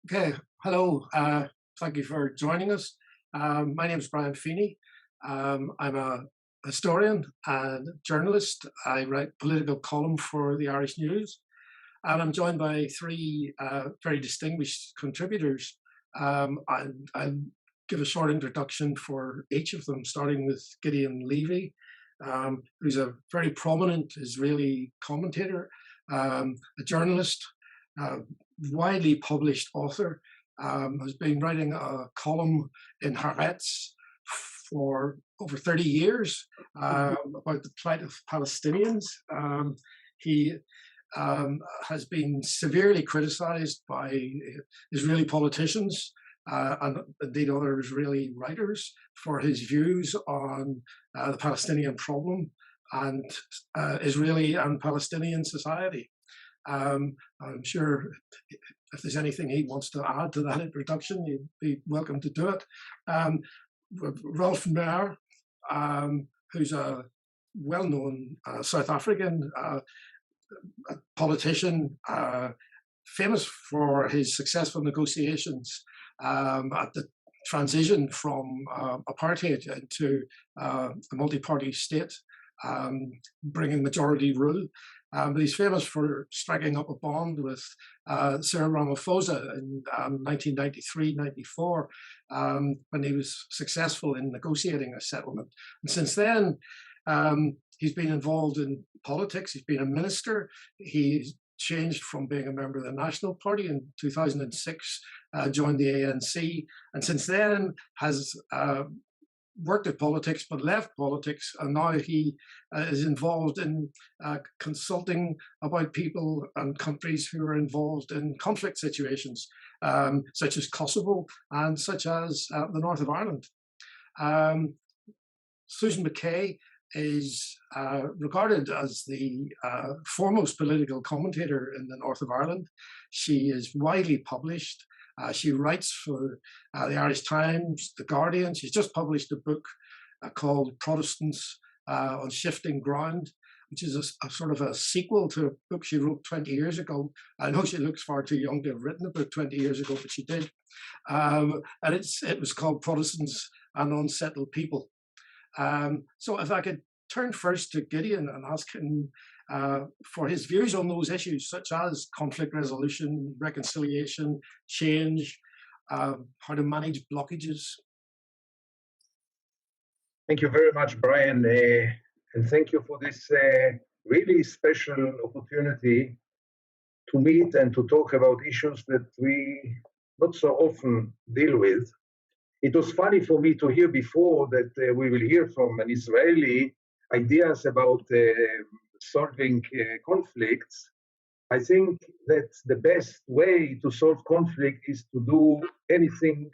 Okay, hello. Thank you for joining us. My name is Brian Feeney. I'm a historian and journalist. I write political column for the Irish News, and I'm joined by three very distinguished contributors. I'll give a short introduction for each of them, starting with Gideon Levy, who's a very prominent Israeli commentator, a journalist, uh, widely published author, has been writing a column in Haaretz for over 30 years about the plight of Palestinians. He has been severely criticized by Israeli politicians and indeed other Israeli writers for his views on the Palestinian problem and Israeli and Palestinian society. I'm sure if there's anything he wants to add to that introduction, he'd be welcome to do it. Rolf Meyer, who's a well-known South African politician, famous for his successful negotiations at the transition from apartheid into a multi-party state, bringing majority rule. But he's famous for striking up a bond with Cyril Ramaphosa in 1993-94 when he was successful in negotiating a settlement. And since then, he's been involved in politics. He's been a minister. He's changed from being a member of the National Party in 2006, joined the ANC, and since then has worked at politics but left politics, and now he is involved in consulting about people and countries who are involved in conflict situations, such as Kosovo and such as the north of Ireland. Susan Mckay is regarded as the foremost political commentator in the north of Ireland. She is widely published. She writes for the Irish Times, The Guardian. She's just published a book called Protestants on Shifting Ground, which is a sort of a sequel to a book she wrote 20 years ago. I know she looks far too young to have written a book 20 years ago, but she did. And it was called Protestants and Unsettled People. So if I could turn first to Gideon and ask him for his views on those issues, such as conflict resolution, reconciliation, change, how to manage blockages. Thank you very much, Brian, and thank you for this really special opportunity to meet and to talk about issues that we not so often deal with. It was funny for me to hear before that we will hear from an Israeli ideas about solving conflicts. I think that the best way to solve conflict is to do anything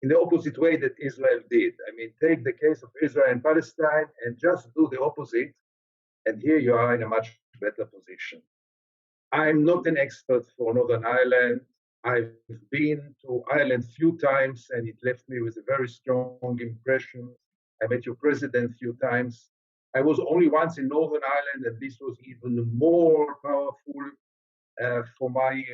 in the opposite way that Israel did. I mean, take the case of Israel and Palestine and just do the opposite, and here you are in a much better position. I'm not an expert for Northern Ireland. I've been to Ireland a few times, and it left me with a very strong impression. I met your president a few times. I was only once in Northern Ireland, and this was even more powerful for my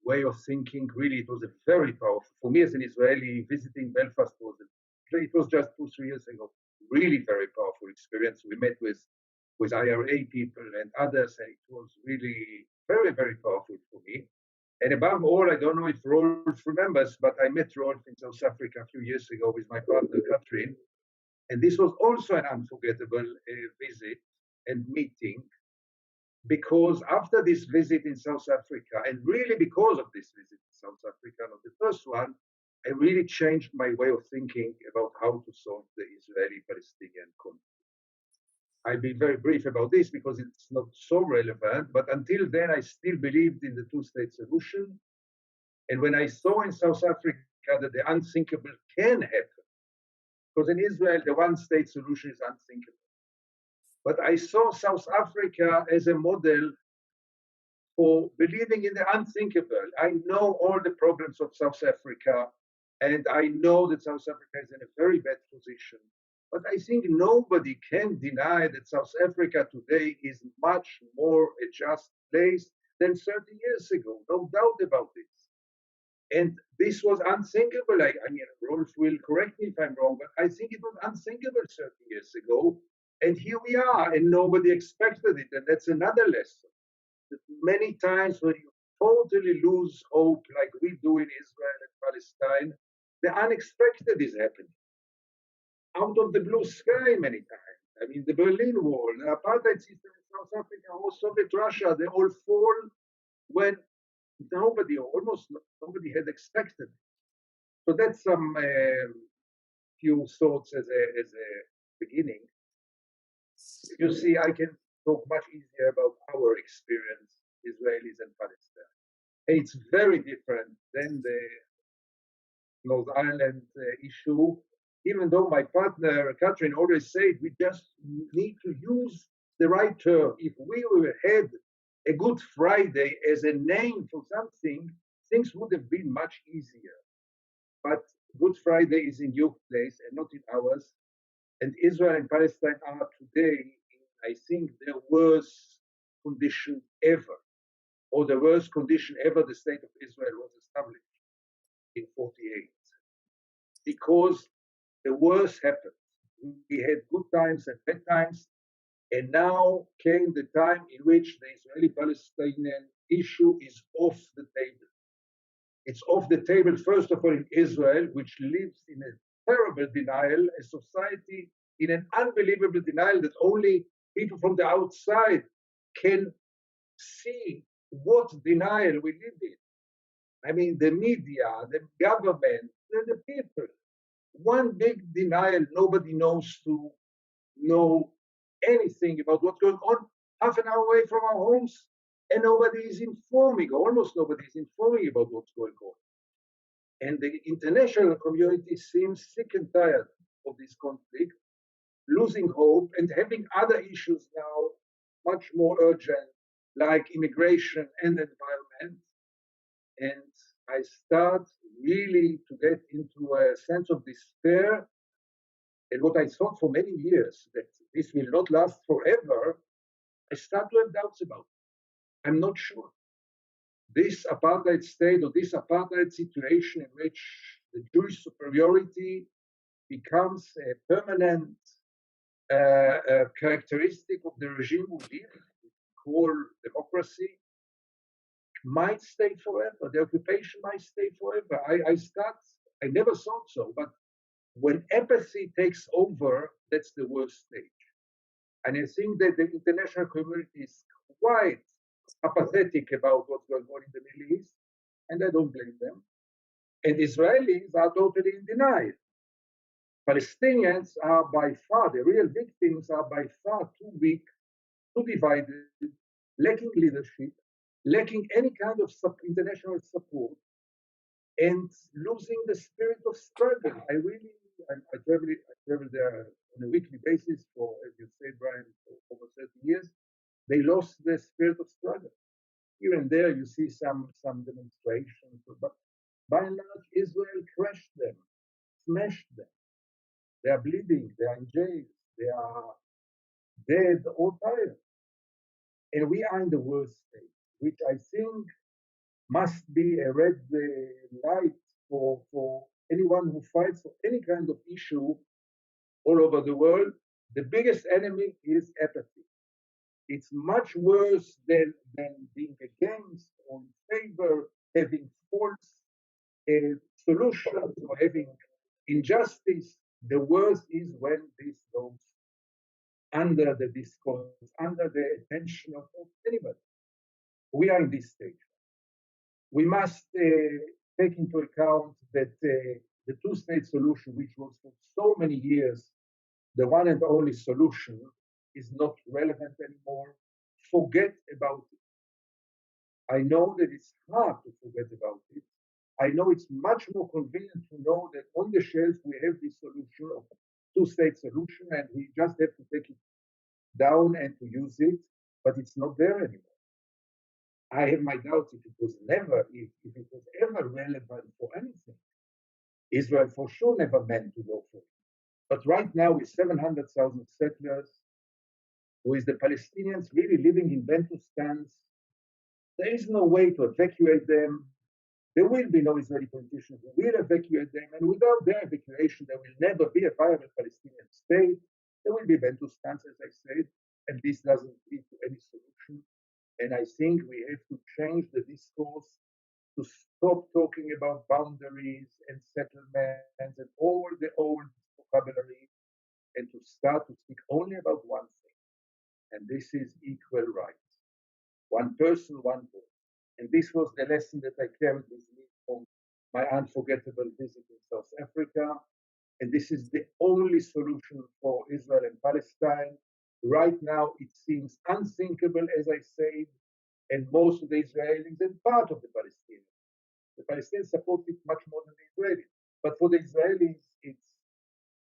way of thinking. Really, it was a very powerful. For me as an Israeli, visiting Belfast it was just 2-3 years ago. Really very powerful experience. We met with IRA people and others, and it was really very, very powerful for me. And above all, I don't know if Rolf remembers, but I met Rolf in South Africa a few years ago with my partner, Katrin. And this was also an unforgettable visit and meeting, because after this visit in South Africa, and really because of this visit in South Africa, not the first one, I really changed my way of thinking about how to solve the Israeli-Palestinian conflict. I'll be very brief about this because it's not so relevant, but until then, I still believed in the two-state solution. And when I saw in South Africa that the unthinkable can happen, because in Israel, the one-state solution is unthinkable. But I saw South Africa as a model for believing in the unthinkable. I know all the problems of South Africa, and I know that South Africa is in a very bad position. But I think nobody can deny that South Africa today is much more a just place than 30 years ago. No doubt about this. And this was unthinkable. I mean, Rolf will correct me if I'm wrong, but I think it was unthinkable 30 years ago. And here we are, and nobody expected it. And that's another lesson. That many times when you totally lose hope, like we do in Israel and Palestine, the unexpected is happening. Out of the blue sky, many times. I mean, the Berlin Wall, the apartheid system in South Africa, or Soviet Russia, they all fall when nobody, or almost nobody, had expected. So that's some few thoughts as a beginning. You see, I can talk much easier about our experience, Israelis and Palestine. And it's very different than the North Ireland issue. Even though my partner Catherine always said we just need to use the right term. If we had a Good Friday as a name for something, things would have been much easier. But Good Friday is in your place and not in ours. And Israel and Palestine are today in, I think, the worst condition ever, or the worst condition ever the state of Israel was established in 48. Because the worst happened. We had good times and bad times, and now came the time in which the Israeli-Palestinian issue is off the table. It's off the table, first of all, in Israel, which lives in a terrible denial, a society in an unbelievable denial that only people from the outside can see what denial we live in. I mean, the media, the government, the people. One big denial, nobody knows to know anything about what's going on half an hour away from our homes, and nobody is informing, almost nobody is informing about what's going on. And the international community seems sick and tired of this conflict, losing hope and having other issues now much more urgent, like immigration and environment. And I start really to get into a sense of despair. And what I thought for many years, that this will not last forever, I start to have doubts about it. I'm not sure. This apartheid state or this apartheid situation in which the Jewish superiority becomes a permanent characteristic of the regime we live, call democracy, might stay forever. The occupation might stay forever. I never thought so, but when apathy takes over, that's the worst stage. And I think that the international community is quite apathetic about what's going on in the Middle East, and I don't blame them. And Israelis are totally in denial. Palestinians are by far, the real victims are by far too weak, too divided, lacking leadership, lacking any kind of international support, and losing the spirit of struggle. I travel there on a weekly basis for, as you said, Brian, for over 30 years. They lost the spirit of struggle. Here and there, you see some demonstrations, but by and large, Israel crushed them, smashed them. They are bleeding, they are in jail, they are dead or tired. And we are in the worst state, which I think must be a red light for anyone who fights for any kind of issue all over the world. The biggest enemy is apathy. It's much worse than being against or in favor, having false solutions or having injustice. The worst is when this goes under the discourse, under the attention of anybody. We are in this stage. We must take into account that the two-state solution, which was for so many years the one and only solution, is not relevant anymore. Forget about it. I know that it's hard to forget about it. I know it's much more convenient to know that on the shelf we have this solution of two-state solution, and we just have to take it down and to use it, but it's not there anymore. I have my doubts if it was ever relevant for anything. Israel for sure never meant to go for it. But right now, with 700,000 settlers, with the Palestinians really living in Bantustans, there is no way to evacuate them. There will be no Israeli politicians who will evacuate them, and without their evacuation, there will never be a viable Palestinian state. There will be Bentustans, as I said, and this doesn't lead to any solution. And I think we have to change the discourse to stop talking about boundaries and settlements and all the old vocabulary, and to start to speak only about one thing, and this is equal rights. One person, one vote. And this was the lesson that I carried with me from my unforgettable visit in South Africa. And this is the only solution for Israel and Palestine. Right now, it seems unthinkable, as I said, and most of the Israelis and part of the Palestinians. The Palestinians support it much more than the Israelis. But for the Israelis, it's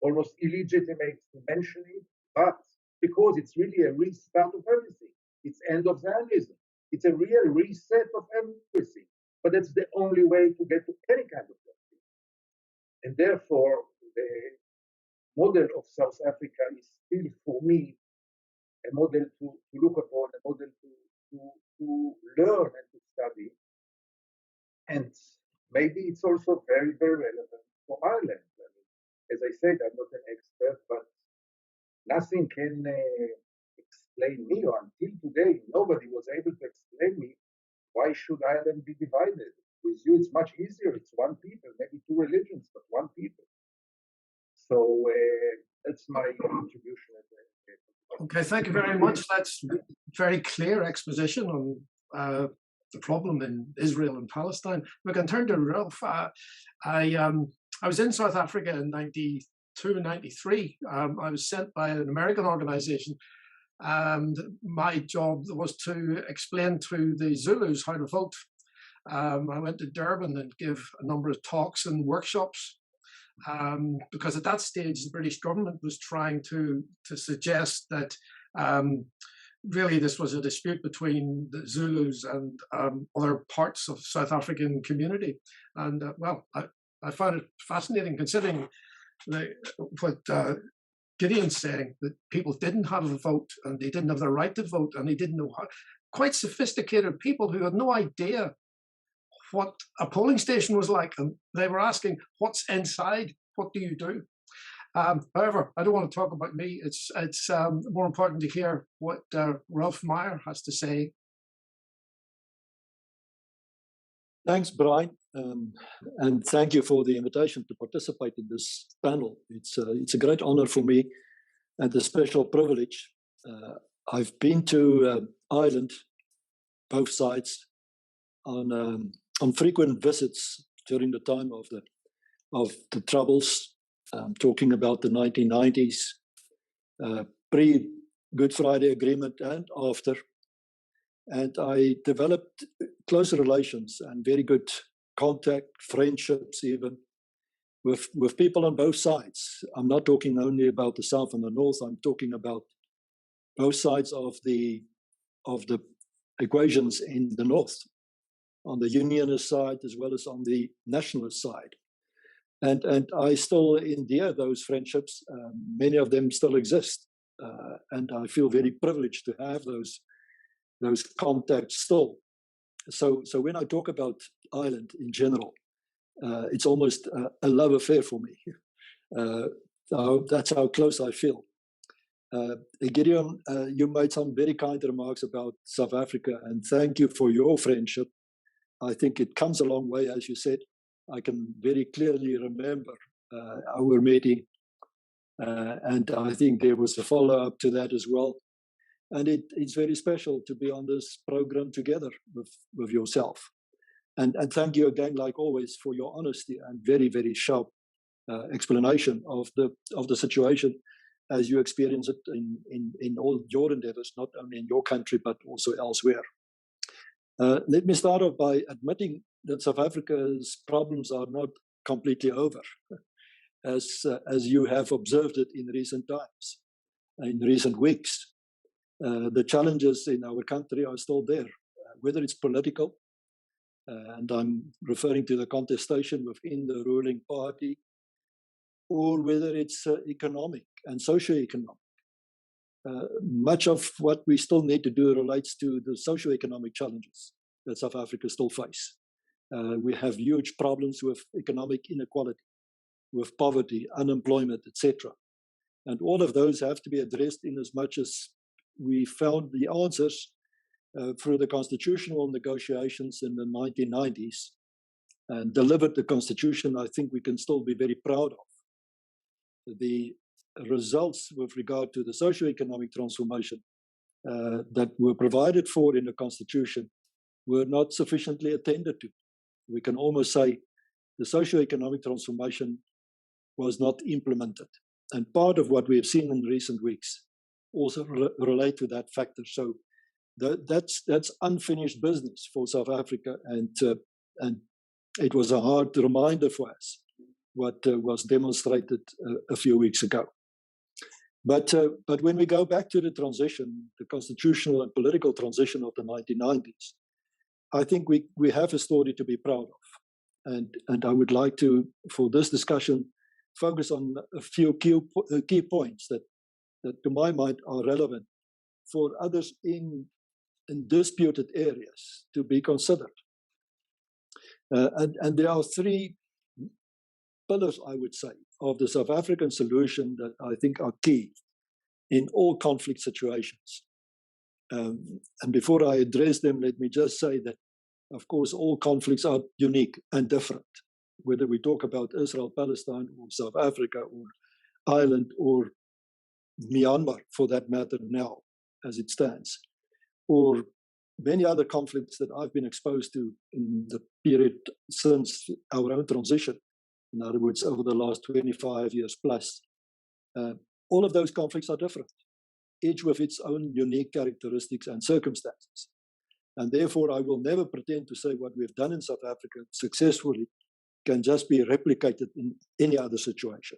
almost illegitimate to mention it, but because it's really a restart of everything. It's end of Zionism. It's a real reset of everything. But that's the only way to get to any kind of justice. And therefore, the model of South Africa is still, for me, a model to look upon, a model to learn and to study. And maybe it's also very, very relevant for Ireland. I mean, as I said, I'm not an expert, but nothing can explain me, or until today, nobody was able to explain me why should Ireland be divided. With you, it's much easier. It's one people, maybe two religions, but one people. So that's my contribution. Okay, thank you very much. That's very clear exposition on the problem in Israel and Palestine. We can turn to Ralph. I was in South Africa in 92, 93. I was sent by an American organization, and my job was to explain to the Zulus how to vote. I went to Durban and give a number of talks and workshops, because at that stage the British government was trying to suggest that really this was a dispute between the Zulus and other parts of South African community. And well, I found it fascinating, considering what Gideon's saying, that people didn't have a vote and they didn't have the right to vote, and they didn't know how. Quite sophisticated people who had no idea what a polling station was like, and they were asking, what's inside? What do you do? However, I don't want to talk about me. It's more important to hear what Ralph Meyer has to say. Thanks, Brian, and thank you for the invitation to participate in this panel. It's a great honor for me and a special privilege. I've been to Ireland, both sides, on frequent visits during the time of the Troubles, talking about the 1990s, pre-Good Friday Agreement and after. And I developed close relations and very good contact, friendships even, with people on both sides. I'm not talking only about the South and the North, I'm talking about both sides of the equations in the North, on the unionist side as well as on the nationalist side. And I still endear those friendships. Many of them still exist. And I feel very privileged to have those contacts still. So when I talk about Ireland in general, it's almost a love affair for me. That's how close I feel. Gideon, you made some very kind remarks about South Africa, and thank you for your friendship. I think it comes a long way, as you said. I can very clearly remember our meeting, and I think there was a follow-up to that as well. And it's very special to be on this program together with yourself. And thank you again, like always, for your honesty and very, very sharp explanation of the situation as you experience it in all your endeavors, not only in your country, but also elsewhere. Let me start off by admitting that South Africa's problems are not completely over, as you have observed it in recent times, in recent weeks. The challenges in our country are still there, whether it's political, and I'm referring to the contestation within the ruling party, or whether it's economic and socio-economic. Much of what we still need to do relates to the socio-economic challenges that South Africa still face. We have huge problems with economic inequality, with poverty, unemployment, etc. And all of those have to be addressed in as much as we found the answers through the constitutional negotiations in the 1990s and delivered the constitution I think we can still be very proud of. The results with regard to the socio-economic transformation that were provided for in the constitution were not sufficiently attended to. We can almost say the socio-economic transformation was not implemented. And part of what we have seen in recent weeks also relate to that factor. So that's unfinished business for South Africa, and it was a hard reminder for us what was demonstrated a few weeks ago. But when we go back to the transition, the constitutional and political transition of the 1990s, I think we have a story to be proud of. And I would like to, for this discussion, focus on a few key points that to my mind are relevant for others in disputed areas to be considered. And there are three pillars, I would say, of the South African solution that I think are key in all conflict situations. And before I address them, let me just say that, of course, all conflicts are unique and different, whether we talk about Israel, Palestine, or South Africa, or Ireland, or Myanmar, for that matter now, as it stands, or many other conflicts that I've been exposed to in the period since our own transition, in other words, over the last 25 years plus. All of those conflicts are different, each with its own unique characteristics and circumstances. And therefore, I will never pretend to say what we've done in South Africa successfully can just be replicated in any other situation.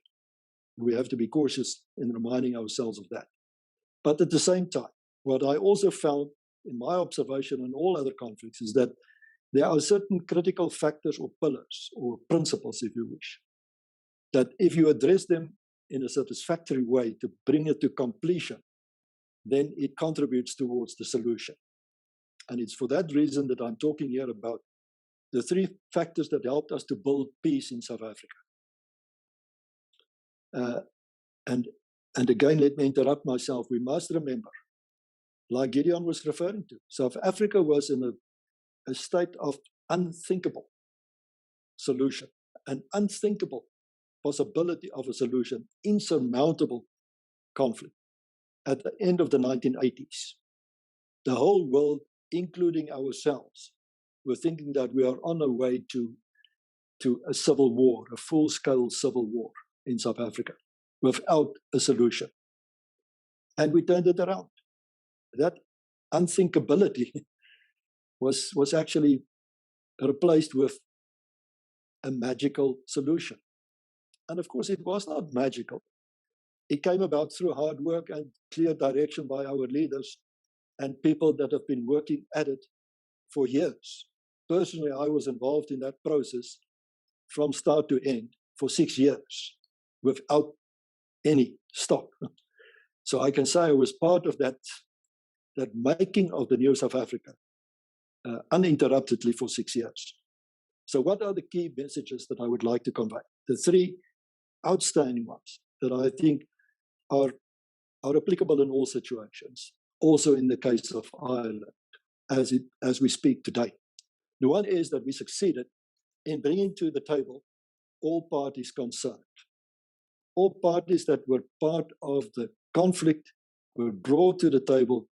We have to be cautious in reminding ourselves of that. But at the same time, what I also found in my observation in all other conflicts is that there are certain critical factors or pillars or principles, if you wish, that if you address them in a satisfactory way to bring it to completion, then it contributes towards the solution. And it's for that reason that I'm talking here about the three factors that helped us to build peace in South Africa. And again, let me interrupt myself. We must remember, like Gideon was referring to, South Africa was in a state of unthinkable solution, an unthinkable possibility of a solution, insurmountable conflict at the end of the 1980s. The whole world, including ourselves, were thinking that we are on our way to a civil war, a full-scale civil war in South Africa, without a solution. And we turned it around. That unthinkability was actually replaced with a magical solution. And of course, it was not magical. It came about through hard work and clear direction by our leaders and people that have been working at it for years. Personally, I was involved in that process from start to end for 6 years without any stop. So I can say I was part of that making of the new South Africa uninterruptedly for 6 years. So what are the key messages that I would like to convey? The three outstanding ones that I think are applicable in all situations, also in the case of Ireland, as we speak today. The one is that we succeeded in bringing to the table all parties concerned. All parties that were part of the conflict were brought to the table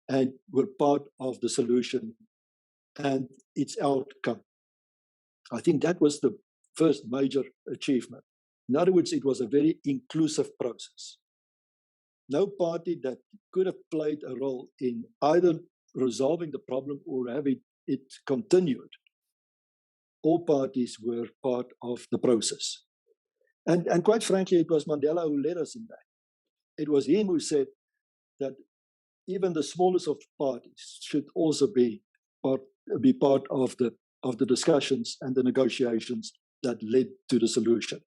and were part of the solution and its outcome. I think that was the first major achievement. In other words, it was a very inclusive process. No party that could have played a role in either resolving the problem or having it continued. All parties were part of the process. And quite frankly, it was Mandela who led us in that. It was him who said that even the smallest of parties should also be part of the discussions and the negotiations that led to the solution.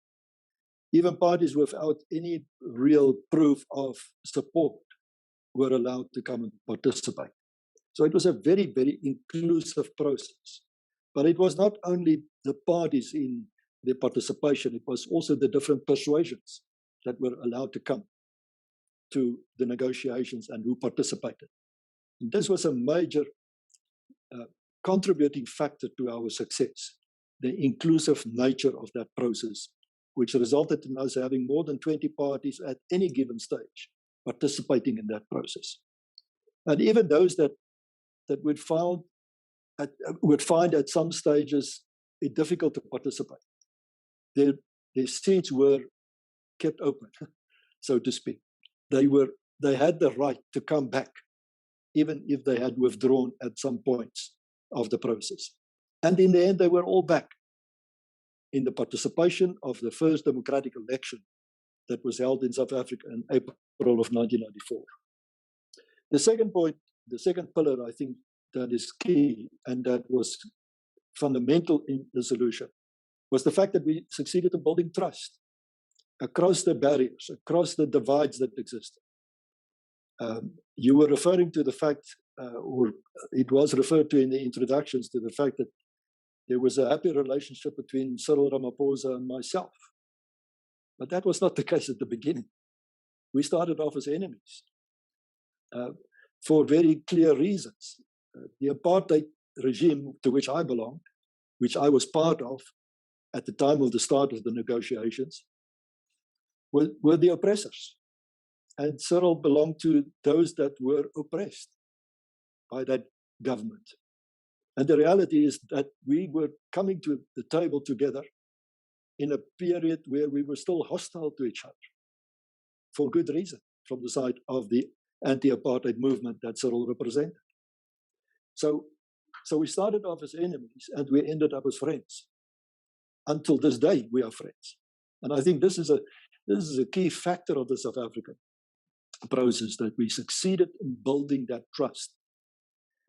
Even parties without any real proof of support were allowed to come and participate. So it was a very, very inclusive process. But it was not only the parties in their participation, it was also the different persuasions that were allowed to come to the negotiations and who participated. And this was a major contributing factor to our success, the inclusive nature of that process, which resulted in us having more than 20 parties at any given stage participating in that process. And even those that would find at some stages it difficult to participate, their seats were kept open, so to speak. They had the right to come back, even if they had withdrawn at some points of the process. And in the end, they were all back in the participation of the first democratic election that was held in South Africa in April of 1994. The second point, the second pillar, I think that is key and that was fundamental in the solution, was the fact that we succeeded in building trust across the barriers, across the divides that existed. You were referring to the fact, or it was referred to in the introductions, to the fact that there was a happy relationship between Cyril Ramaphosa and myself. But that was not the case at the beginning. We started off as enemies for very clear reasons. The apartheid regime to which I belonged, which I was part of at the time of the start of the negotiations, were the oppressors. And Cyril belonged to those that were oppressed by that government. And the reality is that we were coming to the table together in a period where we were still hostile to each other, for good reason, from the side of the anti-apartheid movement that Cyril represented. So we started off as enemies and we ended up as friends. Until this day, we are friends. And I think this is a key factor of the South African process, that we succeeded in building that trust.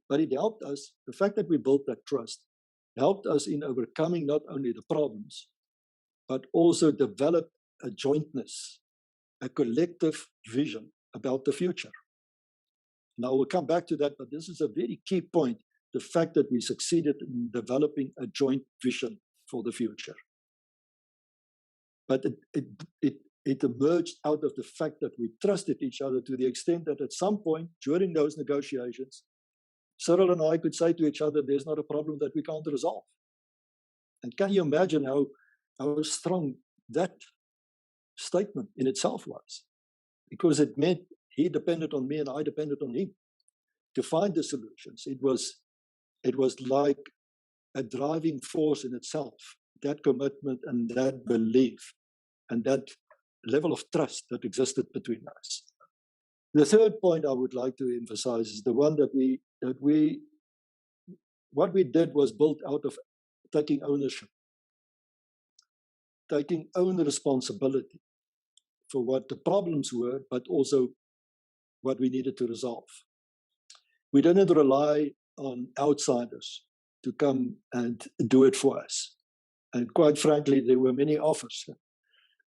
But it helped us, the fact that we built that trust, helped us in overcoming not only the problems, but also develop a jointness, a collective vision about the future. Now we'll come back to that, but this is a very key point, the fact that we succeeded in developing a joint vision for the future. But it emerged out of the fact that we trusted each other to the extent that at some point during those negotiations, Cyril and I could say to each other, there's not a problem that we can't resolve. And can you imagine how strong that statement in itself was? Because it meant he depended on me and I depended on him to find the solutions. It was like a driving force in itself, that commitment and that belief and that level of trust that existed between us. The third point I would like to emphasize is the one what we did was built out of taking ownership, taking own responsibility for what the problems were, but also what we needed to resolve. We didn't rely on outsiders to come and do it for us. And quite frankly, there were many offers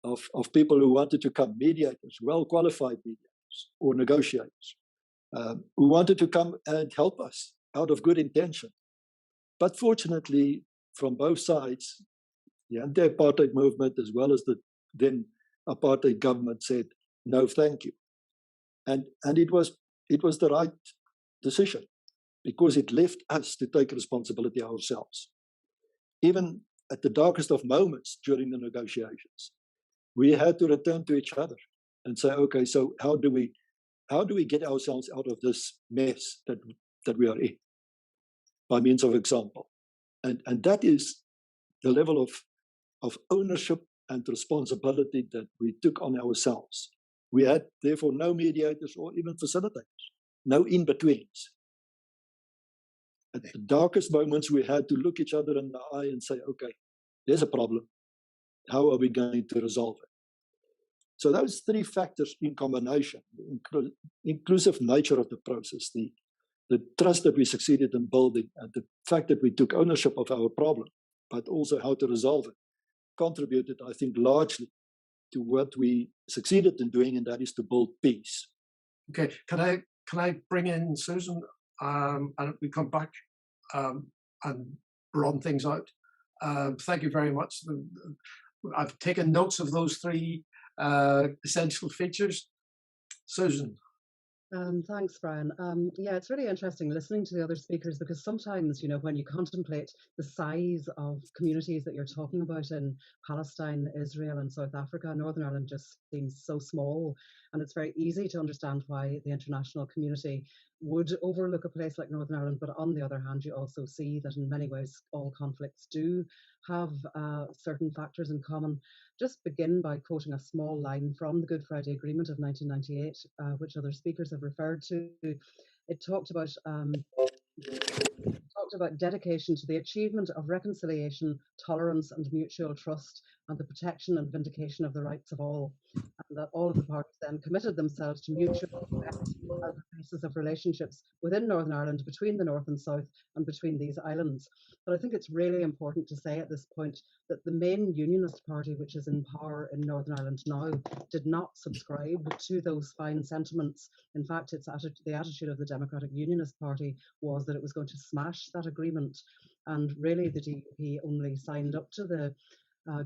of people who wanted to come, mediators, well-qualified mediators or negotiators, who wanted to come and help us out of good intention. But fortunately, from both sides, the anti-apartheid movement as well as the then apartheid government said, no, thank you. And it was the right decision, because it left us to take responsibility ourselves. Even at the darkest of moments during the negotiations, we had to return to each other and say, okay, so how do we get ourselves out of this mess that we are in, by means of example? And that is the level of ownership and responsibility that we took on ourselves. We had, therefore, no mediators or even facilitators, no in-betweens. At the darkest moments, we had to look each other in the eye and say, okay, there's a problem. How are we going to resolve it? So those three factors in combination, the inclusive nature of the process, the trust that we succeeded in building, and the fact that we took ownership of our problem, but also how to resolve it, contributed, I think, largely to what we succeeded in doing, and that is to build peace. Okay, can I bring in Susan, and we come back and broaden things out. Thank you very much. I've taken notes of those three essential features. Susan. Thanks, Brian. Yeah, it's really interesting listening to the other speakers, because sometimes, when you contemplate the size of communities that you're talking about in Palestine, Israel, and South Africa, Northern Ireland just seems so small. And it's very easy to understand why the international community would overlook a place like Northern Ireland. But on the other hand, you also see that in many ways all conflicts do have certain factors in common. Just begin by quoting a small line from the Good Friday Agreement of 1998, which other speakers have referred to. It talked about dedication to the achievement of reconciliation, tolerance, and mutual trust, and the protection and vindication of the rights of all. And that all of the parties then committed themselves to mutual respect as the basis of relationships within Northern Ireland, between the North and South, and between these islands. But I think it's really important to say at this point that the main Unionist party, which is in power in Northern Ireland now, did not subscribe to those fine sentiments. In fact, the attitude of the Democratic Unionist Party was that it was going to smash that agreement. And really, the DUP only signed up to the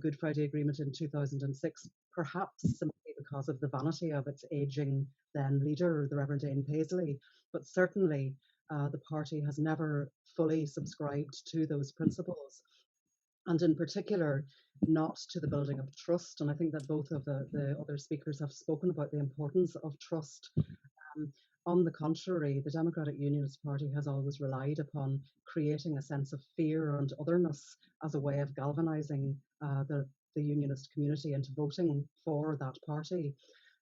Good Friday Agreement in 2006, perhaps simply because of the vanity of its aging then leader, the Reverend Dane Paisley. But certainly, the party has never fully subscribed to those principles, and in particular, not to the building of trust. And I think that both of the other speakers have spoken about the importance of trust. On the contrary, the Democratic Unionist Party has always relied upon creating a sense of fear and otherness as a way of galvanizing the Unionist community into voting for that party.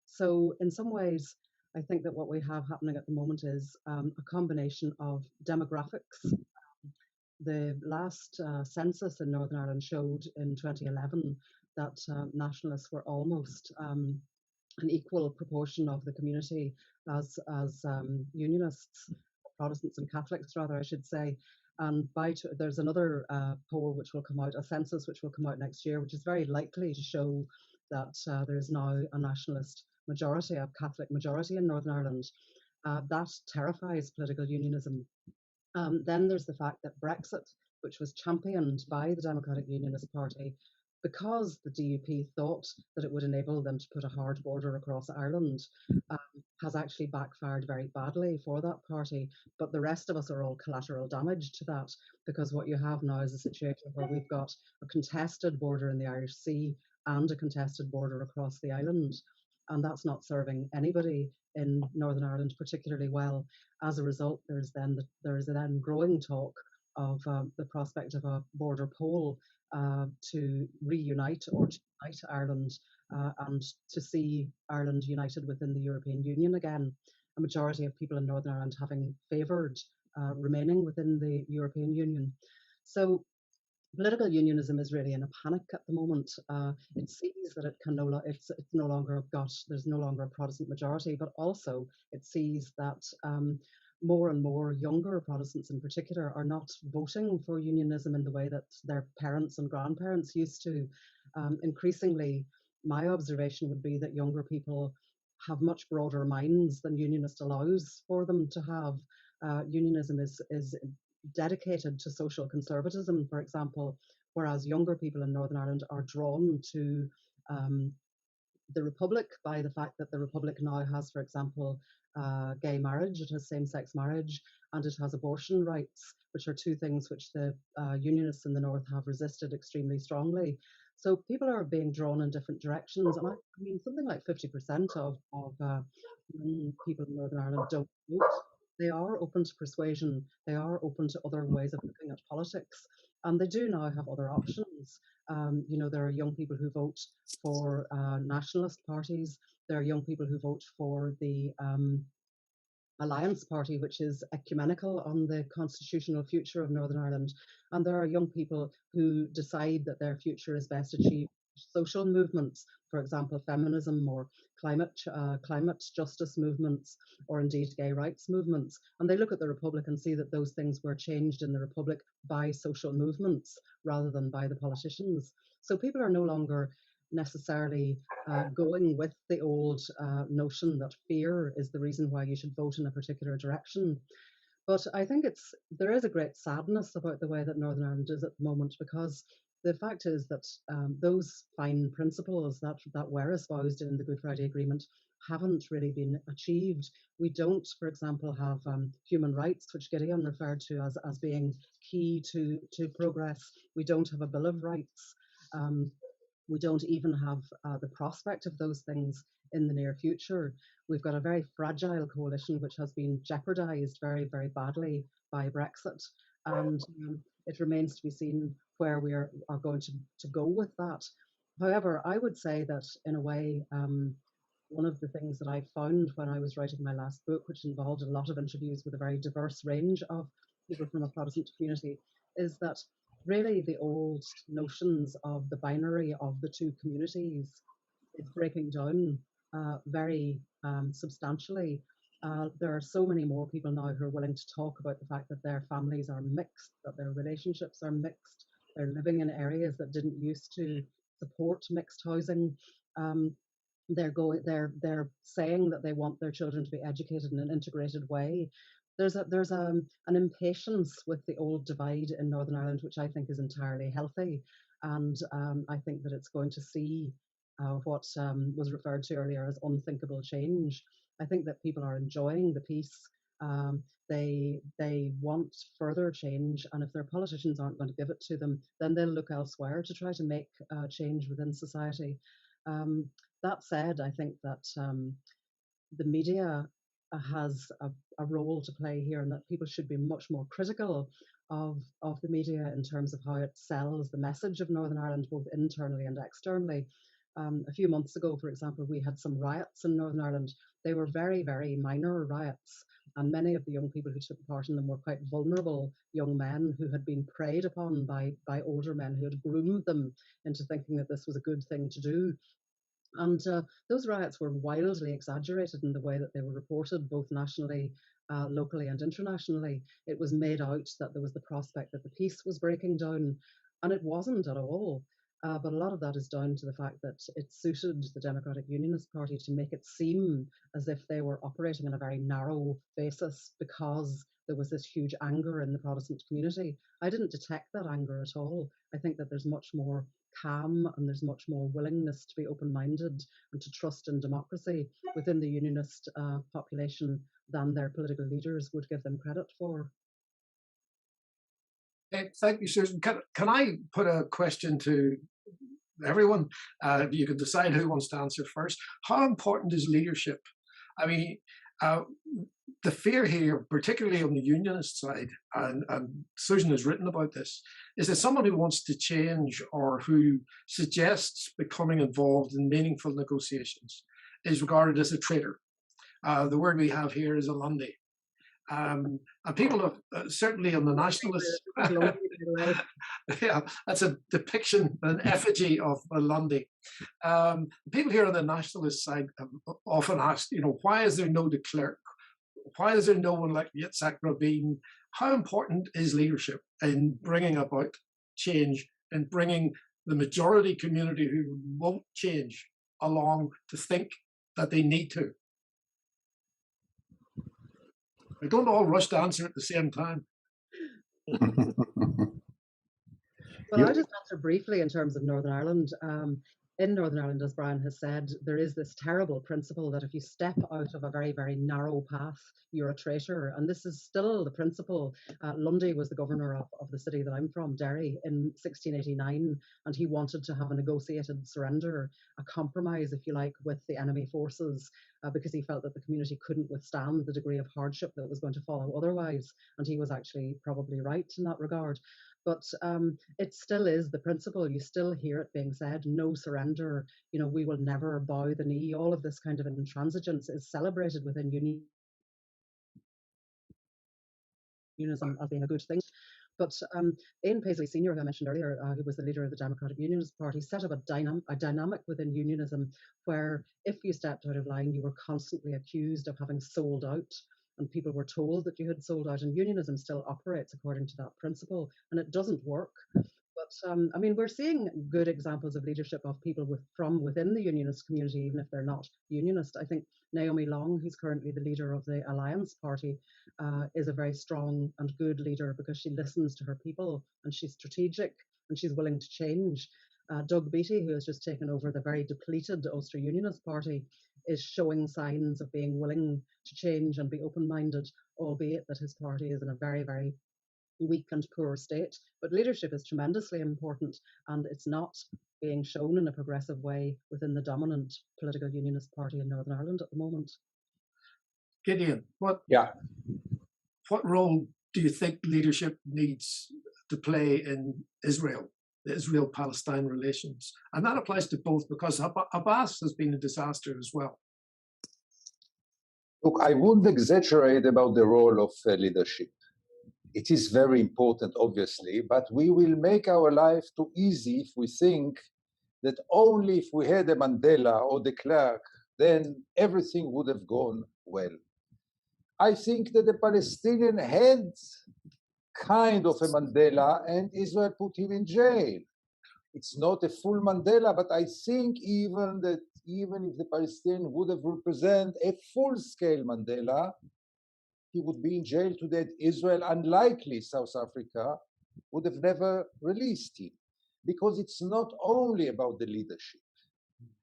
So in some ways, I think that what we have happening at the moment is a combination of demographics. The last census in Northern Ireland showed in 2011 that nationalists were almost an equal proportion of the community as Unionists, Protestants and Catholics, rather, I should say. And there's another poll which will come out, a census which will come out next year, which is very likely to show that there is now a nationalist majority, a Catholic majority in Northern Ireland. That terrifies political unionism. Then there's the fact that Brexit, which was championed by the Democratic Unionist Party, because the DUP thought that it would enable them to put a hard border across Ireland, has actually backfired very badly for that party. But the rest of us are all collateral damage to that, because what you have now is a situation where we've got a contested border in the Irish Sea and a contested border across the island. And that's not serving anybody in Northern Ireland particularly well. As a result, there's then growing talk of the prospect of a border poll to reunite or to unite Ireland and to see Ireland united within the European Union again. A majority of people in Northern Ireland having favoured remaining within the European Union. So political unionism is really in a panic at the moment. It sees that there's no longer a Protestant majority, but also it sees that more and more younger Protestants in particular are not voting for unionism in the way that their parents and grandparents used to. Increasingly, my observation would be that younger people have much broader minds than unionist allows for them to have. Unionism is dedicated to social conservatism, for example, whereas younger people in Northern Ireland are drawn to the Republic by the fact that the Republic now has, for example, gay marriage, it has same-sex marriage, and it has abortion rights, which are two things which the Unionists in the North have resisted extremely strongly. So people are being drawn in different directions, and I mean something like 50% of people in Northern Ireland don't vote. They are open to persuasion. They are open to other ways of looking at politics, and they do now have other options. There are young people who vote for nationalist parties. There are young people who vote for the Alliance Party, which is ecumenical on the constitutional future of Northern Ireland. And there are young people who decide that their future is best achieved social movements, for example, feminism or climate justice movements, or indeed gay rights movements. And they look at the Republic and see that those things were changed in the Republic by social movements rather than by the politicians. So people are no longer necessarily going with the old notion that fear is the reason why you should vote in a particular direction. But I think there is a great sadness about the way that Northern Ireland is at the moment, because the fact is that those fine principles that were espoused in the Good Friday Agreement haven't really been achieved. We don't, for example, have human rights, which Gideon referred to as being key to progress. We don't have a Bill of Rights. We don't even have the prospect of those things in the near future. We've got a very fragile coalition which has been jeopardized very, very badly by Brexit. And it remains to be seen where we are going to go with that. However, I would say that in a way, one of the things that I found when I was writing my last book, which involved a lot of interviews with a very diverse range of people from a Protestant community, is that really the old notions of the binary of the two communities is breaking down very substantially. There are so many more people now who are willing to talk about the fact that their families are mixed, that their relationships are mixed, they're living in areas that didn't used to support mixed housing. They're saying that they want their children to be educated in an integrated way. There's an impatience with the old divide in Northern Ireland, which I think is entirely healthy, and I think that it's going to see what was referred to earlier as unthinkable change. I think that people are enjoying the peace. They want further change, and if their politicians aren't going to give it to them, then they'll look elsewhere to try to make change within society. That said, I think that the media has a role to play here, and that people should be much more critical of the media in terms of how it sells the message of Northern Ireland, both internally and externally. A few months ago, for example, we had some riots in Northern Ireland. They were very, very minor riots, and many of the young people who took part in them were quite vulnerable young men who had been preyed upon by older men who had groomed them into thinking that this was a good thing to do. And those riots were wildly exaggerated in the way that they were reported, both nationally, locally, and internationally. It was made out that there was the prospect that the peace was breaking down, and it wasn't at all. But a lot of that is down to the fact that it suited the Democratic Unionist Party to make it seem as if they were operating on a very narrow basis because there was this huge anger in the Protestant community. I didn't detect that anger at all. I think that there's much more calm and there's much more willingness to be open-minded and to trust in democracy within the unionist population than their political leaders would give them credit for. Hey, thank you, Susan. Can I put a question to everyone? You can decide who wants to answer first. How important is leadership? I mean, the fear here, particularly on the unionist side, and Susan has written about this, is that someone who wants to change or who suggests becoming involved in meaningful negotiations is regarded as a traitor. The word we have here is a Lundy. And people have certainly on the nationalists. Yeah, that's a depiction, an effigy of a Lundy. People here on the nationalist side have often asked, why is there no de Klerk? Why is there no one like Yitzhak Rabin? How important is leadership in bringing about change and bringing the majority community who won't change along to think that they need to? I don't all rush to answer at the same time. Well, I'll just answer briefly in terms of Northern Ireland. In Northern Ireland, as Brian has said, there is this terrible principle that if you step out of a very, very narrow path, you're a traitor. And this is still the principle. Lundy was the governor of the city that I'm from, Derry, in 1689, and he wanted to have a negotiated surrender, a compromise, if you like, with the enemy forces, because he felt that the community couldn't withstand the degree of hardship that was going to follow otherwise. And he was actually probably right in that regard. But it still is the principle. You still hear it being said, no surrender, we will never bow the knee. All of this kind of intransigence is celebrated within unionism as being a good thing. But Ian Paisley Sr., who I mentioned earlier, who was the leader of the Democratic Unionist Party, set up a dynamic within unionism where if you stepped out of line, you were constantly accused of having sold out. And people were told that you had sold out, and unionism still operates according to that principle, and it doesn't work. But But I mean, we're seeing good examples of leadership of people from within the unionist community, even if they're not unionist. I think Naomi Long, who's currently the leader of the Alliance Party, is a very strong and good leader because she listens to her people and she's strategic and she's willing to change. Doug Beattie, who has just taken over the very depleted Ulster Unionist Party, is showing signs of being willing to change and be open-minded, albeit that his party is in a very, very weak and poor state. But leadership is tremendously important, and it's not being shown in a progressive way within the dominant political unionist party in Northern Ireland at the moment. Gideon, what role do you think leadership needs to play in Israel, the Israel-Palestine relations? And that applies to both, because Abbas has been a disaster as well. Look, I wouldn't exaggerate about the role of leadership. It is very important, obviously, but we will make our life too easy if we think that only if we had a Mandela or de Klerk, then everything would have gone well. I think that the Palestinian had kind of a Mandela, and Israel put him in jail. It's not a full Mandela, but I think even if the Palestinian would have represented a full-scale Mandela, he would be in jail today. Israel, unlikely South Africa, would have never released him, because it's not only about the leadership.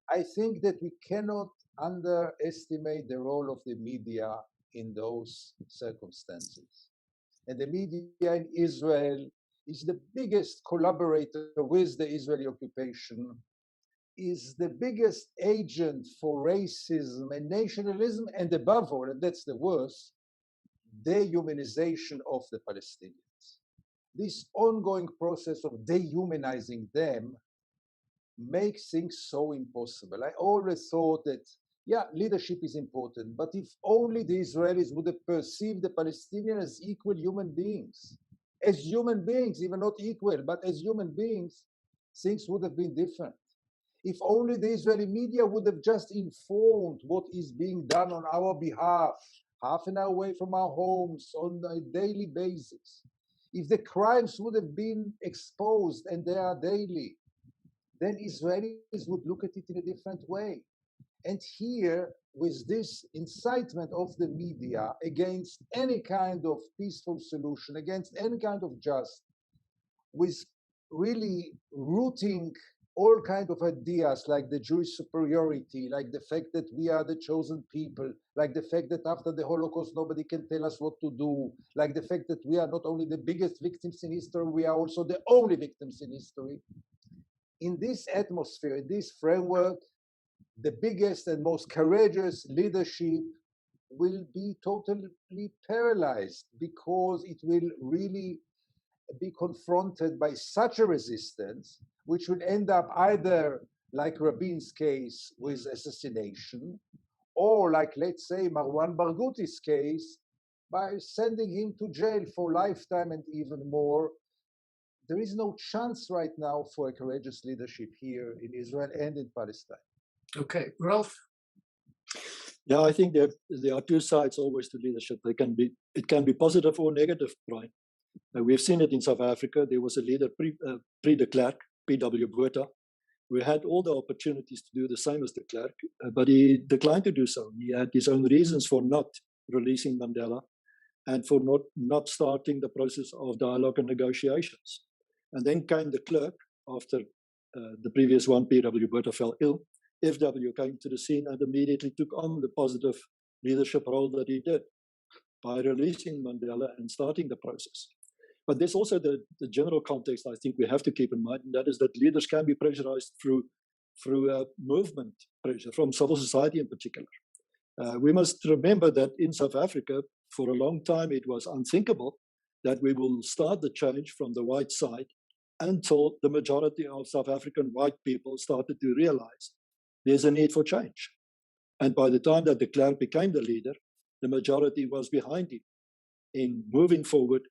I think that we cannot underestimate the role of the media in those circumstances. And the media in Israel is the biggest collaborator with the Israeli occupation, is the biggest agent for racism and nationalism, and above all, and that's the worst, dehumanization of the Palestinians. This ongoing process of dehumanizing them makes things so impossible. I always thought that, yeah, leadership is important, but if only the Israelis would have perceived the Palestinians as equal human beings, even not equal, but as human beings, things would have been different. If only the Israeli media would have just informed what is being done on our behalf, half an hour away from our homes on a daily basis. If the crimes would have been exposed, and they are daily, then Israelis would look at it in a different way. And here, with this incitement of the media against any kind of peaceful solution, against any kind of justice, with really rooting all kinds of ideas like the Jewish superiority, like the fact that we are the chosen people, like the fact that after the Holocaust nobody can tell us what to do, like the fact that we are not only the biggest victims in history, we are also the only victims in history. In this atmosphere, in this framework, the biggest and most courageous leadership will be totally paralyzed, because it will really be confronted by such a resistance, which would end up either like Rabin's case with assassination, or like, let's say, Marwan Barghouti's case, by sending him to jail for lifetime and even more. There is no chance right now for a courageous leadership here in Israel and in Palestine. Okay, Ralph? Yeah, I think there are two sides always to leadership. It can be positive or negative, Brian. We've seen it in South Africa. There was a leader pre de Klerk, P.W. Botha, who had all the opportunities to do the same as de Klerk, but he declined to do so. He had his own reasons for not releasing Mandela and for not starting the process of dialogue and negotiations. And then came de Klerk after the previous one, P.W. Botha, fell ill. F.W. came to the scene and immediately took on the positive leadership role that he did by releasing Mandela and starting the process. But there's also the general context I think we have to keep in mind, and that is that leaders can be pressurized through movement pressure from civil society in particular. We must remember that in South Africa, for a long time, it was unthinkable that we will start the change from the white side until the majority of South African white people started to realize there's a need for change. And by the time that de Klerk became the leader, the majority was behind him in moving forward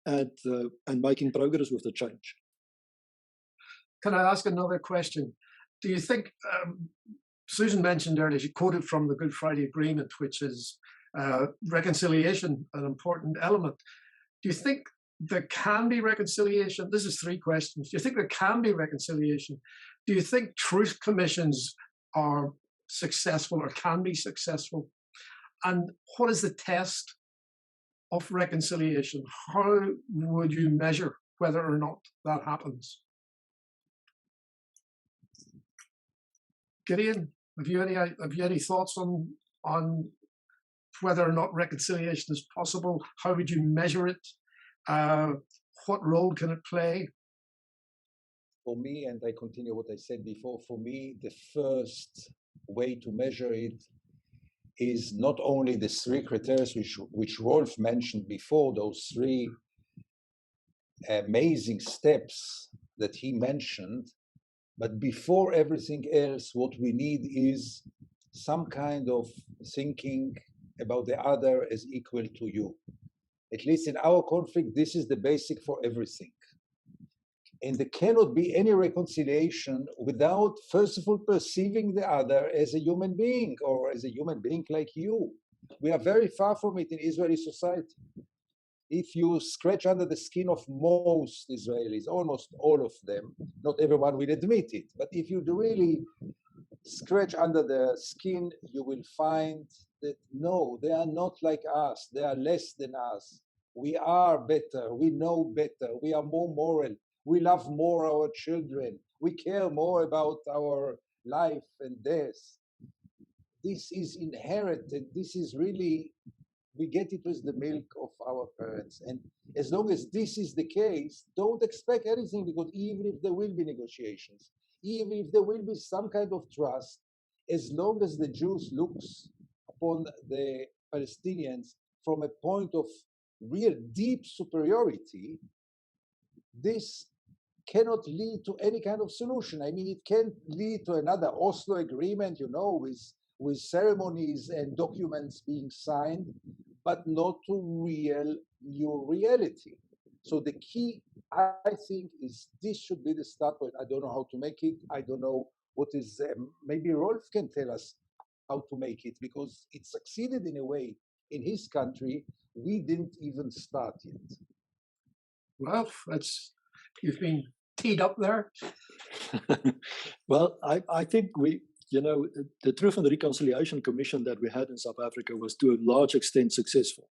and making progress with the change. Can I ask another question? Do you think, Susan mentioned earlier, she quoted from the Good Friday Agreement, which is reconciliation, an important element. Do you think there can be reconciliation? This is three questions. Do you think there can be reconciliation? Do you think truth commissions are successful or can be successful? And what is the test of reconciliation? How would you measure whether or not that happens? Gideon, have you any thoughts on whether or not reconciliation is possible? How would you measure it? What role can it play? For me, and I continue what I said before, for me, the first way to measure it is not only the three criteria which Rolf mentioned before, those three amazing steps that he mentioned, but before everything else, what we need is some kind of thinking about the other as equal to you. At least in our conflict, this is the basic for everything. And there cannot be any reconciliation without, first of all, perceiving the other as a human being or as a human being like you. We are very far from it in Israeli society. If you scratch under the skin of most Israelis, almost all of them, not everyone will admit it, but if you really scratch under the skin, you will find that no, they are not like us. They are less than us. We are better. We know better. We are more moral. We love more our children. We care more about our life and death. This is inherent, and this is really, we get it with the milk of our parents. And as long as this is the case, don't expect anything, because even if there will be negotiations, even if there will be some kind of trust, as long as the Jews looks upon the Palestinians from a point of real deep superiority, this cannot lead to any kind of solution. I mean, it can lead to another Oslo agreement, with ceremonies and documents being signed, but not to real new reality. So the key, I think, is this should be the start point. I don't know how to make it. I don't know what is, maybe Rolf can tell us how to make it, because it succeeded in a way in his country. We didn't even start yet. Well, you've been teed up there. Well, I think the Truth and Reconciliation Commission that we had in South Africa was to a large extent successful.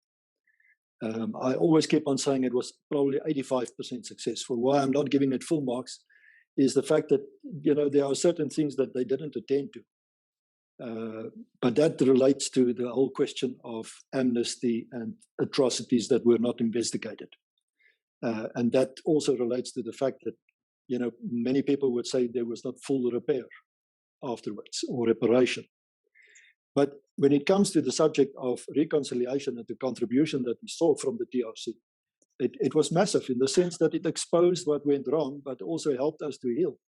I always keep on saying it was probably 85% successful. Why I'm not giving it full marks is the fact that, there are certain things that they didn't attend to. But that relates to the whole question of amnesty and atrocities that were not investigated. And that also relates to the fact that, many people would say there was not full repair afterwards or reparation. But when it comes to the subject of reconciliation and the contribution that we saw from the TRC, it was massive in the sense that it exposed what went wrong, but also helped us to heal.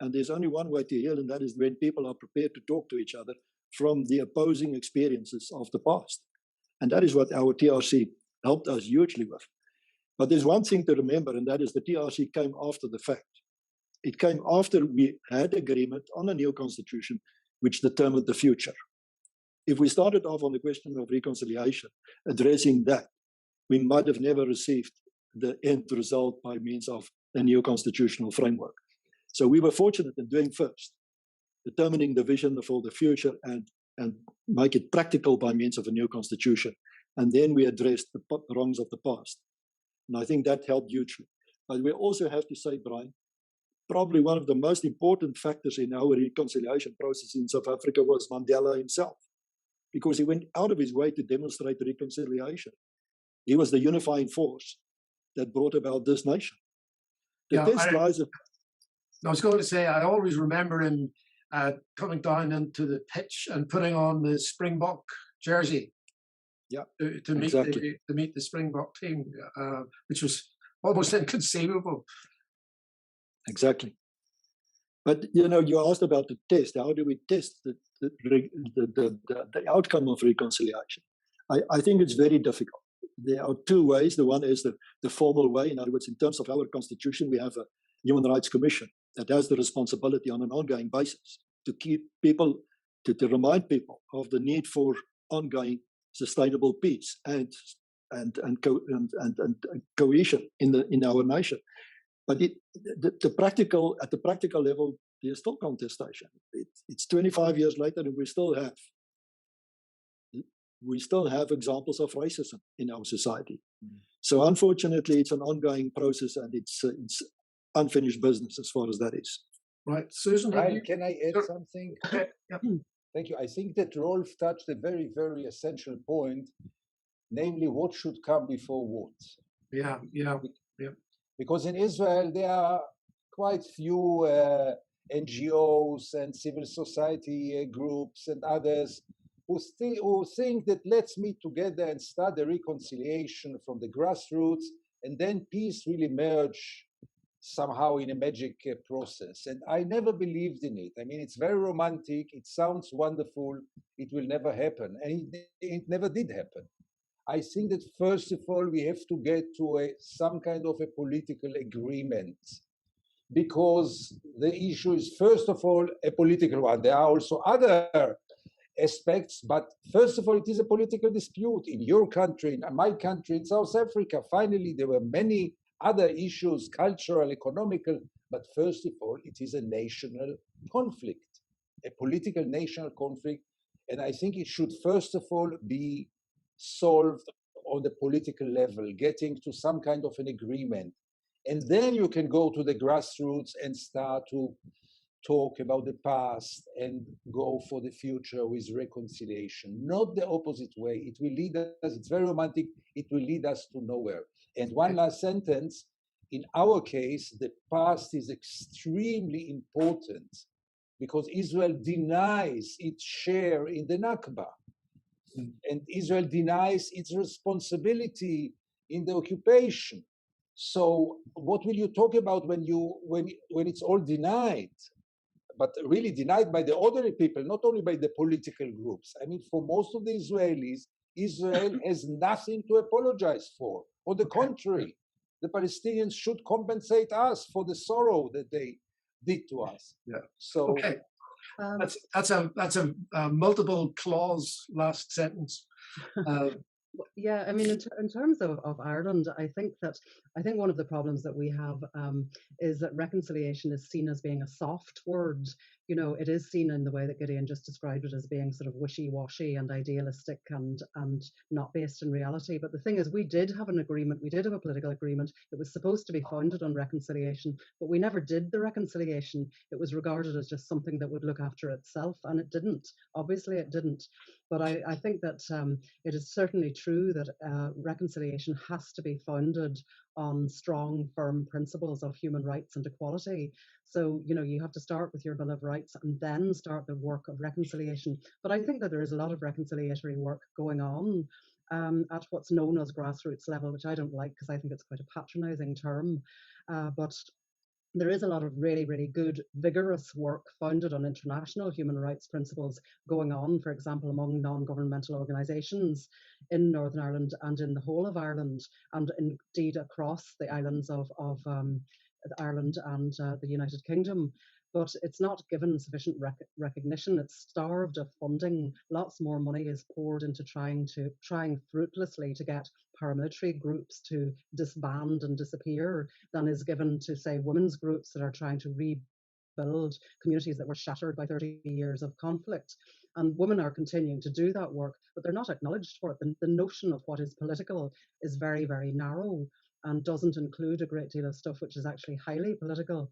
And there's only one way to heal, and that is when people are prepared to talk to each other from the opposing experiences of the past. And that is what our TRC helped us hugely with. But there's one thing to remember, and that is the TRC came after the fact. It came after we had agreement on a new constitution, which determined the future. If we started off on the question of reconciliation, addressing that, we might have never received the end result by means of a new constitutional framework. So we were fortunate in doing first, determining the vision for the future and make it practical by means of a new constitution. And then we addressed the wrongs of the past. And I think that helped hugely. But we also have to say, Brian, probably one of the most important factors in our reconciliation process in South Africa was Mandela himself, because he went out of his way to demonstrate reconciliation. He was the unifying force that brought about this nation. I was going to say, I always remember him coming down into the pitch and putting on the Springbok jersey. Yeah, to meet the Springbok team, which was almost inconceivable. Exactly. But you asked about the test. How do we test the outcome of reconciliation? I think it's very difficult. There are two ways. The one is the formal way. In other words, in terms of our constitution, we have a Human Rights Commission that has the responsibility on an ongoing basis to keep people, to remind people of the need for ongoing sustainable peace and and cohesion in our nation. But at the practical level, there's still contestation. It's 25 years later, and we still have examples of racism in our society. So unfortunately, it's an ongoing process, and it's unfinished business as far as that is. Right, Susan. Brian, can I add something? Okay. Yep. Thank you. I think that Rolf touched a very, very essential point, namely what should come before what. Yeah. Because in Israel, there are quite few NGOs and civil society groups and others who think that let's meet together and start a reconciliation from the grassroots, and then peace will emerge somehow in a magic process. And I never believed in it. I mean, it's very romantic. It sounds wonderful. It will never happen. And it never did happen. I think that first of all, we have to get to some kind of a political agreement, because the issue is, first of all, a political one. There are also other aspects, but first of all, it is a political dispute in your country, in my country, in South Africa. Finally, there were many other issues, cultural, economical, but first of all, it is a national conflict, a political national conflict. And I think it should first of all be solved on the political level, getting to some kind of an agreement. And then you can go to the grassroots and start to talk about the past and go for the future with reconciliation, not the opposite way. It will lead us, it's very romantic, it will lead us to nowhere. And one last sentence, in our case, the past is extremely important because Israel denies its share in the Nakba. And Israel denies its responsibility in the occupation. So what will you talk about when it's all denied, but really denied by the ordinary people, not only by the political groups? I mean, for most of the Israelis, Israel has nothing to apologize for. On the contrary, the Palestinians should compensate us for the sorrow that they did to us. Yeah. So. Okay. That's a multiple clause last sentence. Yeah, I mean, in terms of Ireland, I think one of the problems that we have is that reconciliation is seen as being a soft word. You know, it is seen in the way that Gideon just described it as being sort of wishy-washy and idealistic and not based in reality. But the thing is, we did have an agreement. We did have a political agreement. It was supposed to be founded on reconciliation, but we never did the reconciliation. It was regarded as just something that would look after itself, and it didn't. Obviously, it didn't. But I think that it is certainly true that reconciliation has to be founded on strong, firm principles of human rights and equality. So, you know, you have to start with your Bill of Rights and then start the work of reconciliation. But I think that there is a lot of reconciliatory work going on at what's known as grassroots level, which I don't like because I think it's quite a patronizing term. But there is a lot of really, really good, vigorous work founded on international human rights principles going on, for example, among non-governmental organisations in Northern Ireland and in the whole of Ireland, and indeed across the islands of Ireland and the United Kingdom. But it's not given sufficient recognition. It's starved of funding. Lots more money is poured into trying fruitlessly to get paramilitary groups to disband and disappear than is given to, say, women's groups that are trying to rebuild communities that were shattered by 30 years of conflict. And women are continuing to do that work, but they're not acknowledged for it. The notion of what is political is very, very narrow and doesn't include a great deal of stuff which is actually highly political.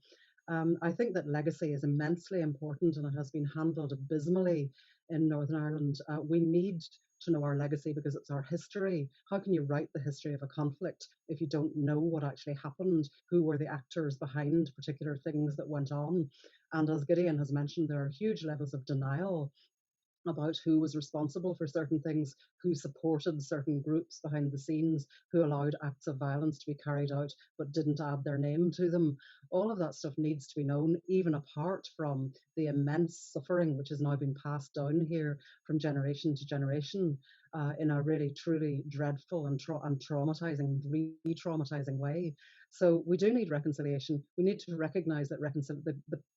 I think that legacy is immensely important, and it has been handled abysmally in Northern Ireland. We need to know our legacy because it's our history. How can you write the history of a conflict if you don't know what actually happened? Who were the actors behind particular things that went on? And as Gideon has mentioned, there are huge levels of denial about who was responsible for certain things, who supported certain groups behind the scenes, who allowed acts of violence to be carried out but didn't add their name to them. All of that stuff needs to be known, even apart from the immense suffering which has now been passed down here from generation to generation in a really, truly dreadful and traumatizing, re-traumatizing way. So we do need reconciliation. We need to recognise that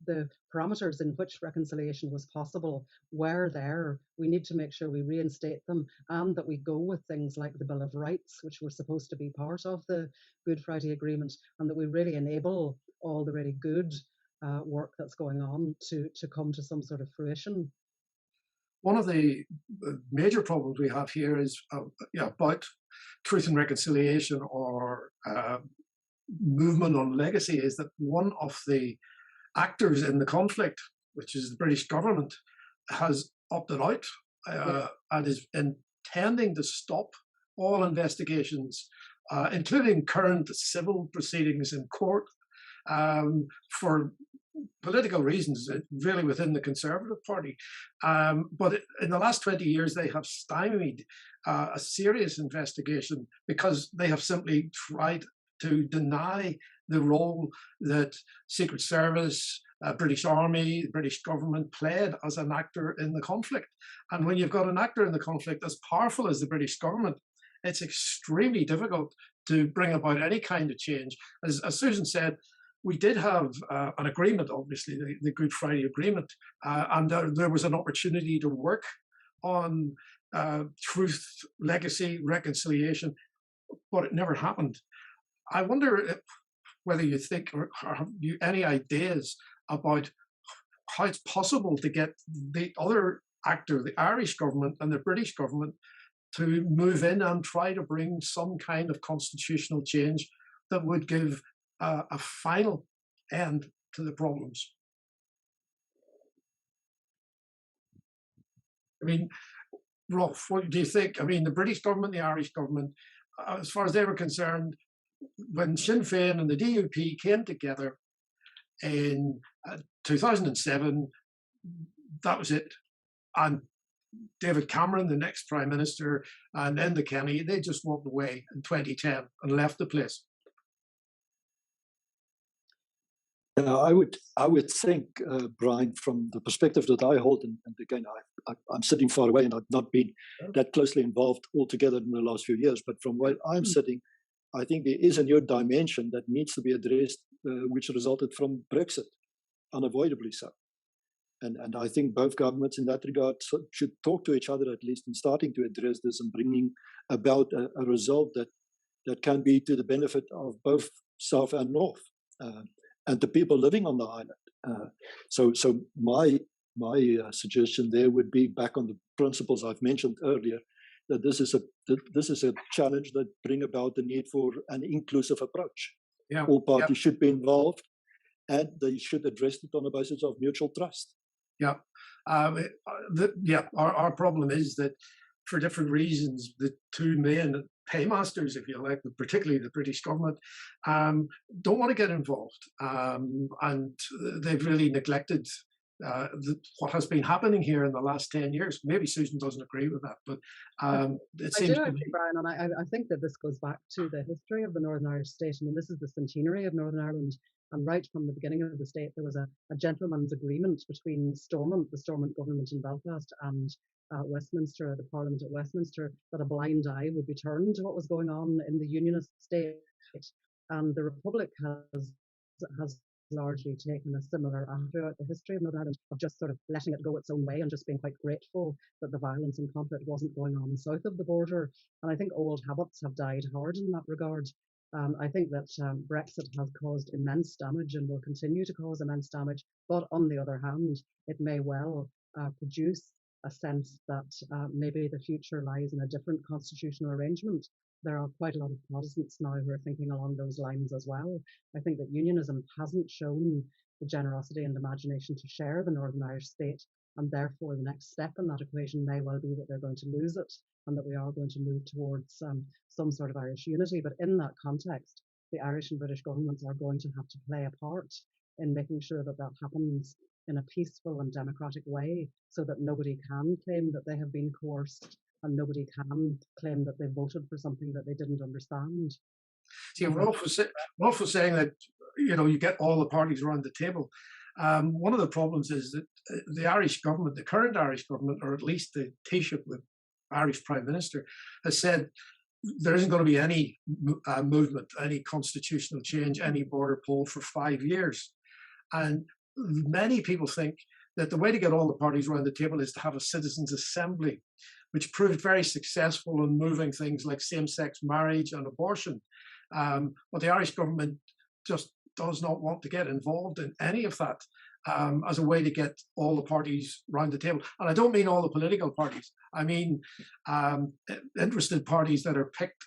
the parameters in which reconciliation was possible were there. We need to make sure we reinstate them, and that we go with things like the Bill of Rights, which were supposed to be part of the Good Friday Agreement, and that we really enable all the really good work that's going on to come to some sort of fruition. One of the major problems we have here is about truth and reconciliation, or movement on legacy, is that one of the actors in the conflict, which is the British government, has opted out and is intending to stop all investigations, including current civil proceedings in court, for political reasons, really within the Conservative Party. But in the last 20 years, they have stymied a serious investigation because they have simply tried to deny the role that Secret Service, British Army, the British government played as an actor in the conflict. And when you've got an actor in the conflict as powerful as the British government, it's extremely difficult to bring about any kind of change. As Susan said, we did have an agreement, obviously, the Good Friday Agreement, and there was an opportunity to work on truth, legacy, reconciliation, but it never happened. I wonder whether you think, or have you any ideas about how it's possible to get the other actor, the Irish government and the British government, to move in and try to bring some kind of constitutional change that would give a final end to the problems. I mean, Rolf, what do you think? I mean, the British government, the Irish government, as far as they were concerned, when Sinn Féin and the DUP came together in 2007, that was it. And David Cameron, the next Prime Minister, and Enda Kenny, they just walked away in 2010 and left the place. I would think, Brian, from the perspective that I hold, and again, I'm sitting far away and I've not been that closely involved altogether in the last few years, but from where I'm sitting, I think there is a new dimension that needs to be addressed, which resulted from Brexit, unavoidably so. And I think both governments in that regard should talk to each other, at least in starting to address this and bringing about a result that can be to the benefit of both South and North, and the people living on the island. So my suggestion there would be back on the principles I've mentioned earlier, that this is a challenge that bring about the need for an inclusive approach. Yeah. All parties should be involved, and they should address it on the basis of mutual trust. Yeah, our problem is that for different reasons, the two main paymasters, if you like, particularly the British government, don't want to get involved, and they've really neglected what has been happening here in the last 10 years. Maybe Susan doesn't agree with that, but it seems to me. Brian, and I think that this goes back to the history of the Northern Irish state. I mean, this is the centenary of Northern Ireland. And right from the beginning of the state, there was a gentleman's agreement between the Stormont government in Belfast, and Westminster, the Parliament at Westminster, that a blind eye would be turned to what was going on in the Unionist state. And the Republic has largely taken a similar throughout the history of Northern Ireland, of just sort of letting it go its own way and just being quite grateful that the violence and conflict wasn't going on south of the border. And I think old habits have died hard in that regard. I think that Brexit has caused immense damage and will continue to cause immense damage. But on the other hand, it may well produce a sense that maybe the future lies in a different constitutional arrangement. There are quite a lot of Protestants now who are thinking along those lines as well. I think that unionism hasn't shown the generosity and imagination to share the Northern Irish state, and therefore the next step in that equation may well be that they're going to lose it, and that we are going to move towards some sort of Irish unity. But in that context, the Irish and British governments are going to have to play a part in making sure that that happens in a peaceful and democratic way, so that nobody can claim that they have been coerced, and nobody can claim that they voted for something that they didn't understand. See, Rolf was saying that, you get all the parties around the table. One of the problems is that the Irish government, the current Irish government, or at least the Taoiseach, the Irish Prime Minister, has said there isn't going to be any movement, any constitutional change, any border poll for 5 years. And many people think that the way to get all the parties around the table is to have a citizens' assembly, which proved very successful in moving things like same-sex marriage and abortion. But the Irish government just does not want to get involved in any of that as a way to get all the parties round the table. And I don't mean all the political parties. I mean interested parties that are picked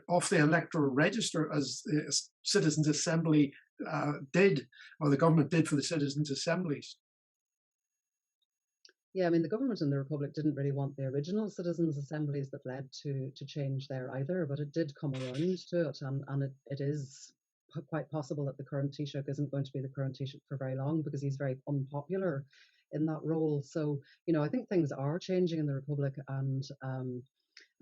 off the electoral register, as the Citizens' Assembly did, or the government did for the Citizens' Assemblies. Yeah, I mean, the government in the Republic didn't really want the original citizens' assemblies that led to change there either, but it did come around to it, and it is quite possible that the current Taoiseach isn't going to be the current Taoiseach for very long, because he's very unpopular in that role. So, you know, I think things are changing in the Republic, and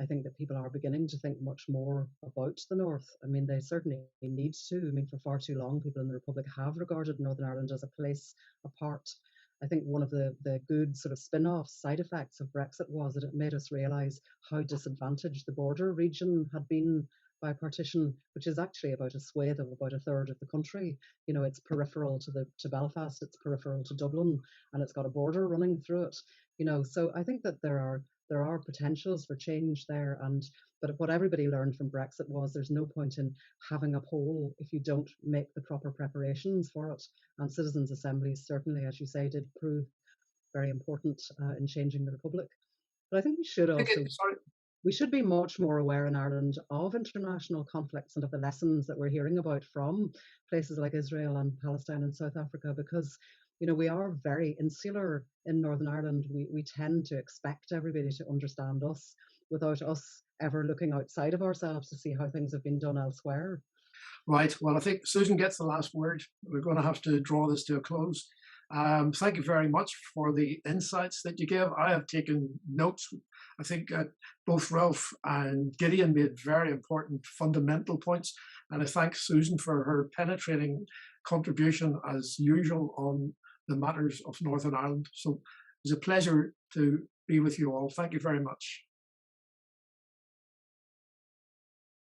I think that people are beginning to think much more about the North. I mean, they certainly need to. I mean, for far too long, people in the Republic have regarded Northern Ireland as a place apart. I think one of the good sort of spin-off side effects of Brexit was that it made us realise how disadvantaged the border region had been by partition, which is actually about a swathe of about a third of the country. You know, it's peripheral to Belfast, it's peripheral to Dublin, and it's got a border running through it. You know, so I think that there are potentials for change there, but what everybody learned from Brexit was there's no point in having a poll if you don't make the proper preparations for it. And citizens' assemblies certainly, as you say, did prove very important in changing the Republic. But I think we should also we should be much more aware in Ireland of international conflicts and of the lessons that we're hearing about from places like Israel and Palestine and South Africa, because you know, we are very insular in Northern Ireland. We tend to expect everybody to understand us without us ever looking outside of ourselves to see how things have been done elsewhere. Right. Well, I think Susan gets the last word. We're going to have to draw this to a close. Thank you very much for the insights that you gave. I have taken notes. I think both Ralph and Gideon made very important fundamental points. And I thank Susan for her penetrating contribution as usual on the matters of Northern Ireland. So it was a pleasure to be with you all. Thank you very much.